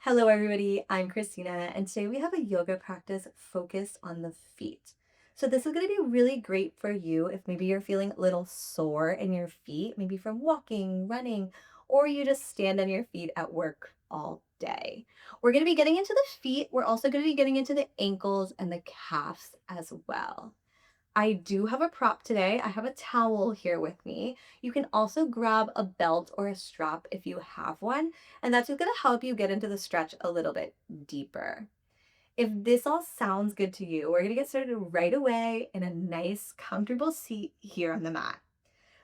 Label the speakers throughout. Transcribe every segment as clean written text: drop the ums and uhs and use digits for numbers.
Speaker 1: Hello, everybody. I'm Christina, and today we have a yoga practice focused on the feet. So, this is going to be really great for you if maybe you're feeling a little sore in your feet, maybe from walking, running, or you just stand on your feet at work all day. We're going to be getting into the feet. We're also going to be getting into the ankles and the calves as well. I do have a prop today. I have a towel here with me. You can also grab a belt or a strap if you have one, and that's just going to help you get into the stretch a little bit deeper. If this all sounds good to you, we're going to get started right away in a nice, comfortable seat here on the mat.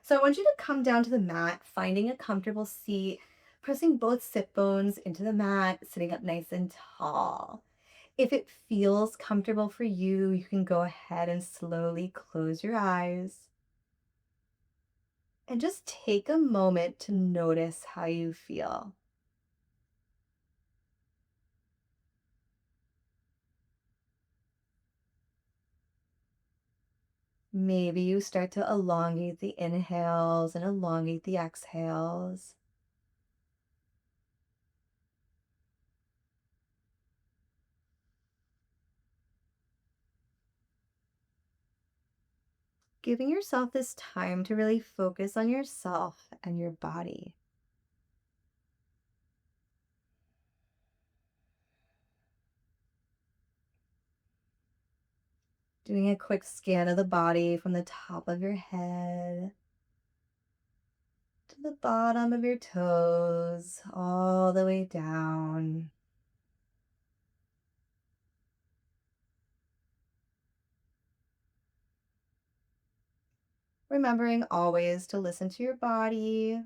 Speaker 1: So I want you to come down to the mat, finding a comfortable seat, pressing both sit bones into the mat, sitting up nice and tall. If it feels comfortable for you, you can go ahead and slowly close your eyes and just take a moment to notice how you feel. Maybe you start to elongate the inhales and elongate the exhales. Giving yourself this time to really focus on yourself and your body. Doing a quick scan of the body from the top of your head to the bottom of your toes, all the way down. Remembering always to listen to your body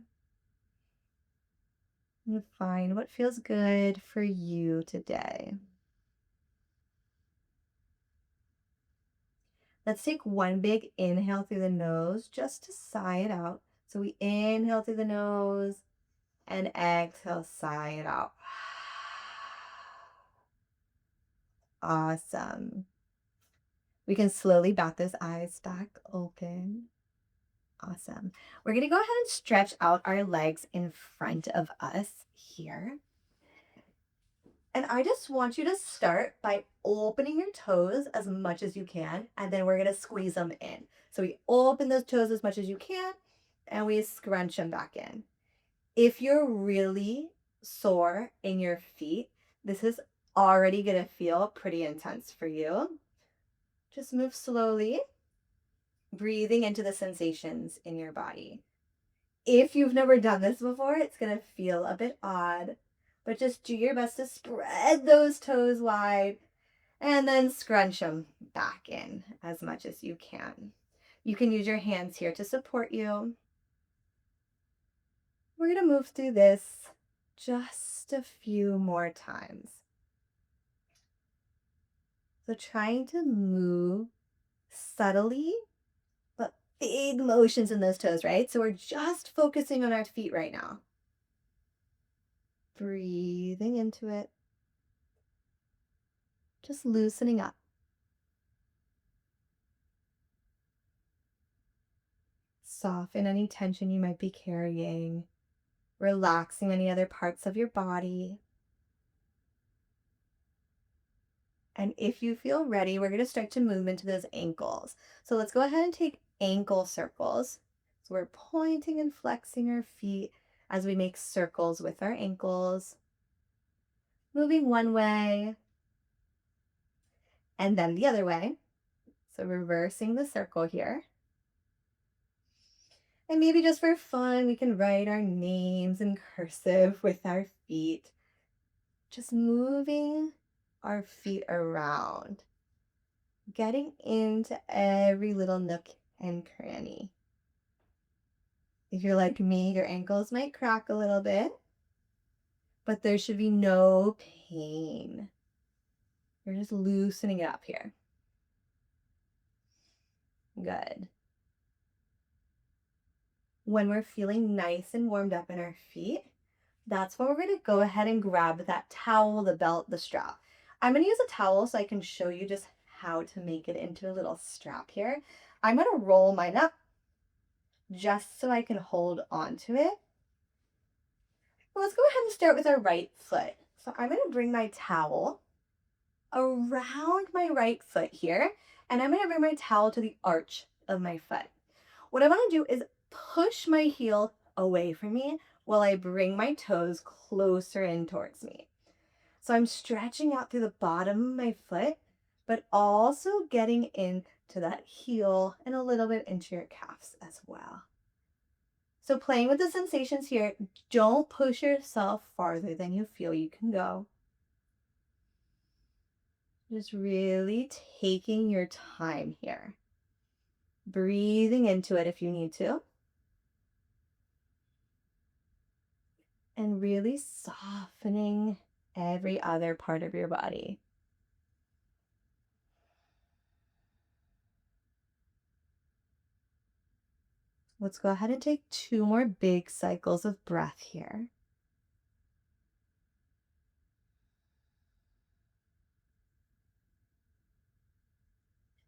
Speaker 1: and find what feels good for you today. Let's take one big inhale through the nose just to sigh it out. So we inhale through the nose and exhale, sigh it out. Awesome. We can slowly bat those eyes back open. Awesome. We're going to go ahead and stretch out our legs in front of us here. And I just want you to start by opening your toes as much as you can, and then we're going to squeeze them in. So we open those toes as much as you can, and we scrunch them back in. If you're really sore in your feet, this is already going to feel pretty intense for you. Just move slowly, breathing into the sensations in your body. If you've never done this before, it's going to feel a bit odd, but just do your best to spread those toes wide and then scrunch them back in as much as you can. You can use your hands here to support you. We're going to move through this just a few more times. So trying to move subtly, but big motions in those toes, right? So we're just focusing on our feet right now. Breathing into it. Just loosening up. Soften any tension you might be carrying. Relaxing any other parts of your body. And if you feel ready, we're going to start to move into those ankles. So let's go ahead and take ankle circles. So we're pointing and flexing our feet as we make circles with our ankles. Moving one way and then the other way. So reversing the circle here. And maybe just for fun, we can write our names in cursive with our feet. Just moving our feet around, getting into every little nook and cranny. If you're like me, your ankles might crack a little bit, but there should be no pain. You're just loosening it up here. Good. When we're feeling nice and warmed up in our feet, that's when we're going to go ahead and grab that towel, the belt, the strap. I'm going to use a towel so I can show you just how to make it into a little strap here. I'm going to roll mine up just so I can hold on to it. Well, let's go ahead and start with our right foot. So I'm going to bring my towel around my right foot here, and I'm going to bring my towel to the arch of my foot. What I want to do is push my heel away from me while I bring my toes closer in towards me. So I'm stretching out through the bottom of my foot, but also getting into that heel and a little bit into your calves as well. So playing with the sensations here, don't push yourself farther than you feel you can go. Just really taking your time here. Breathing into it if you need to. And really softening every other part of your body. Let's go ahead and take 2 more big cycles of breath here.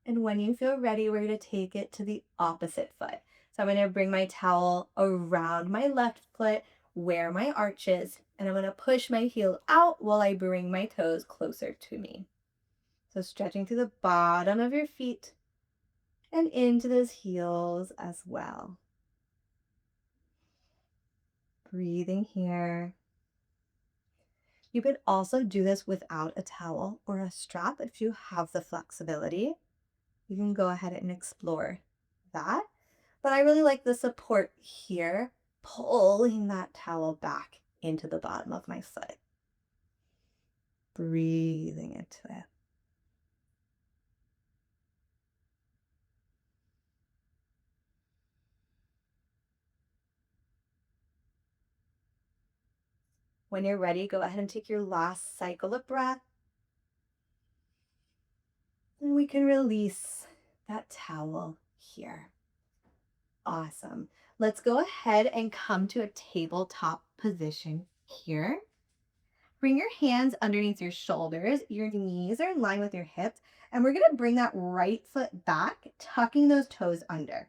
Speaker 1: And when you feel ready, we're going to take it to the opposite foot. So I'm going to bring my towel around my left foot where my arch is, and I'm going to push my heel out while I bring my toes closer to me. So stretching through the bottom of your feet and into those heels as well. Breathing here. You could also do this without a towel or a strap if you have the flexibility. You can go ahead and explore that. But I really like the support here, pulling that towel back into the bottom of my foot. Breathing into it. When you're ready, go ahead and take your last cycle of breath. And we can release that towel here. Awesome. Let's go ahead and come to a tabletop position here. Bring your hands underneath your shoulders. Your knees are in line with your hips. And we're going to bring that right foot back, tucking those toes under.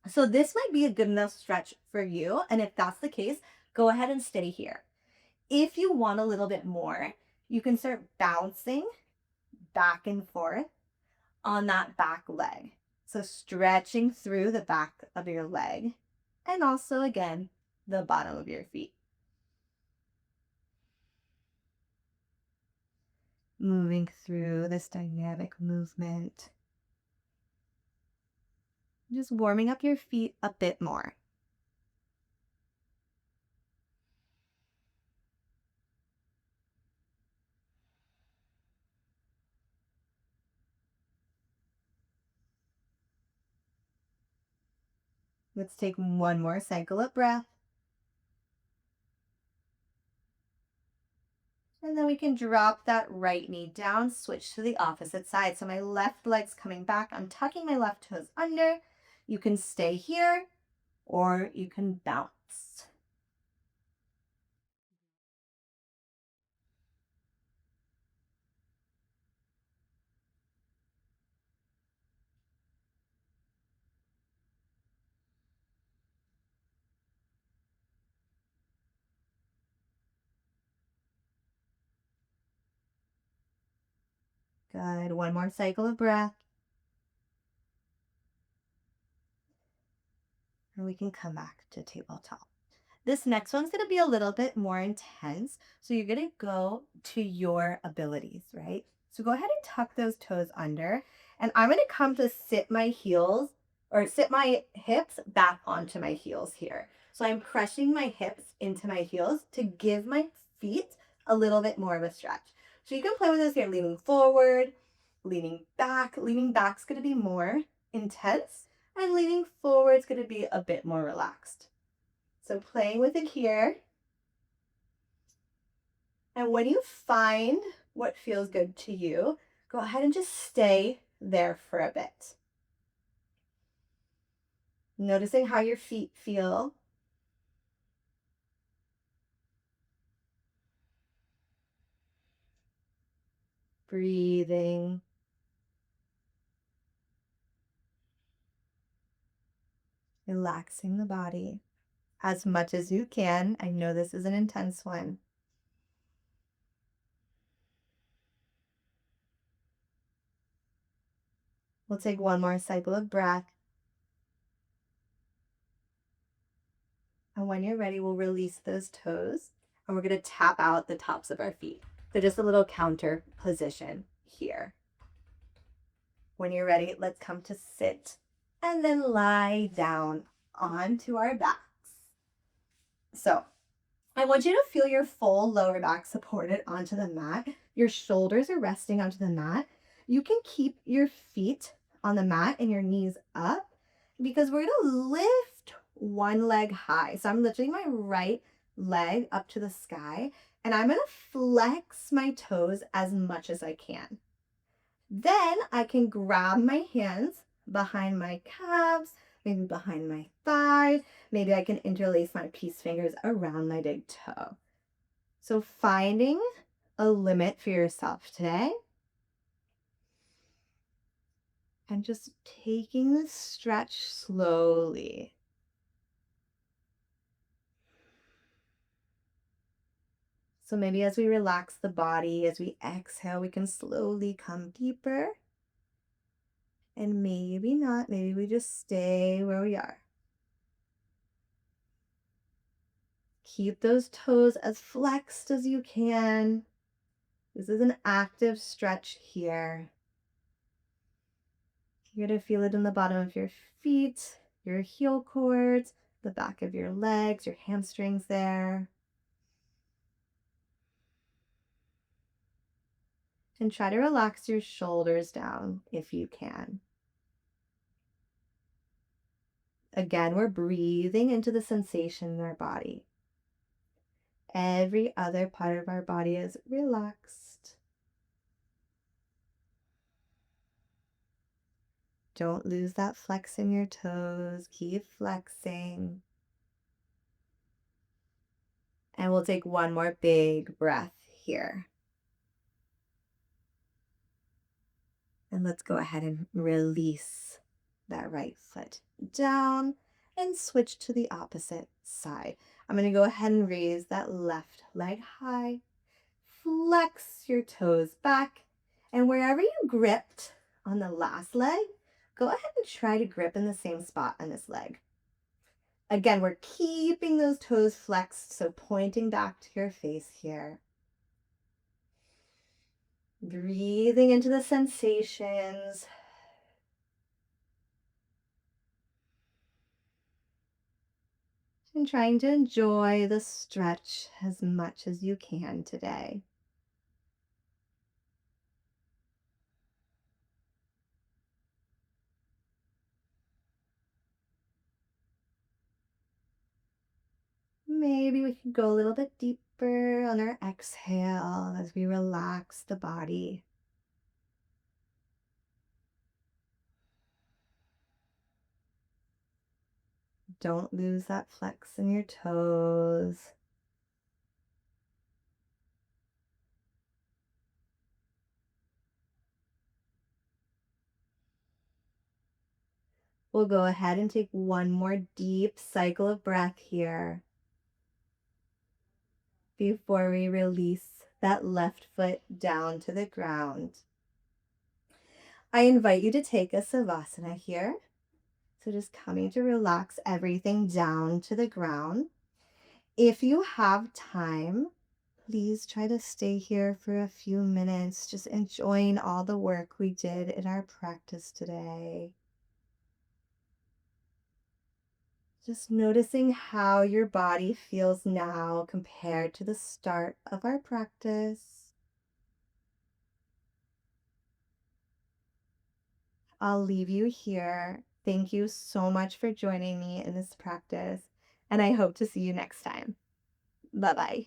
Speaker 1: So this might be a good enough stretch for you. And if that's the case, go ahead and stay here. If you want a little bit more, you can start bouncing back and forth on that back leg. So stretching through the back of your leg and also again, the bottom of your feet. Moving through this dynamic movement. Just warming up your feet a bit more. Let's take one more cycle of breath. And then we can drop that right knee down, switch to the opposite side. So my left leg's coming back. I'm tucking my left toes under. You can stay here or you can bounce. Good. One more cycle of breath. And we can come back to tabletop. This next one's going to be a little bit more intense. So you're going to go to your abilities, right? So go ahead and tuck those toes under. And I'm going to come to sit my heels or sit my hips back onto my heels here. So I'm crushing my hips into my heels to give my feet a little bit more of a stretch. So you can play with this here, leaning forward, leaning back. Leaning back's going to be more intense and leaning forward is going to be a bit more relaxed. So playing with it here. And when you find what feels good to you, go ahead and just stay there for a bit. Noticing how your feet feel. Breathing. Relaxing the body as much as you can. I know this is an intense one. We'll take one more cycle of breath. And when you're ready, we'll release those toes and we're going to tap out the tops of our feet. So just a little counter position here. When you're ready, let's come to sit and then lie down onto our backs. So I want you to feel your full lower back supported onto the mat. Your shoulders are resting onto the mat. You can keep your feet on the mat and your knees up because we're going to lift one leg high. So I'm lifting my right leg up to the sky and I'm going to flex my toes as much as I can. Then I can grab my hands behind my calves, maybe behind my thighs. Maybe I can interlace my peace fingers around my big toe. So finding a limit for yourself today and just taking the stretch slowly. So maybe as we relax the body, as we exhale, we can slowly come deeper. And maybe not, maybe we just stay where we are. Keep those toes as flexed as you can. This is an active stretch here. You're going to feel it in the bottom of your feet, your heel cords, the back of your legs, your hamstrings there. And try to relax your shoulders down if you can. Again, we're breathing into the sensation in our body. Every other part of our body is relaxed. Don't lose that flex in your toes. Keep flexing. And we'll take one more big breath here. And let's go ahead and release that right foot down and switch to the opposite side. I'm going to go ahead and raise that left leg high. Flex your toes back. And wherever you gripped on the last leg, go ahead and try to grip in the same spot on this leg. Again, we're keeping those toes flexed, so pointing back to your face here. Breathing into the sensations. And trying to enjoy the stretch as much as you can today. Maybe we could go a little bit deeper on our exhale as we relax the body. Don't lose that flex in your toes. We'll go ahead and take one more deep cycle of breath here before we release that left foot down to the ground. I invite you to take a Savasana here. So just coming to relax everything down to the ground. If you have time, please try to stay here for a few minutes, just enjoying all the work we did in our practice today. Just noticing how your body feels now compared to the start of our practice. I'll leave you here. Thank you so much for joining me in this practice, and I hope to see you next time. Bye-bye.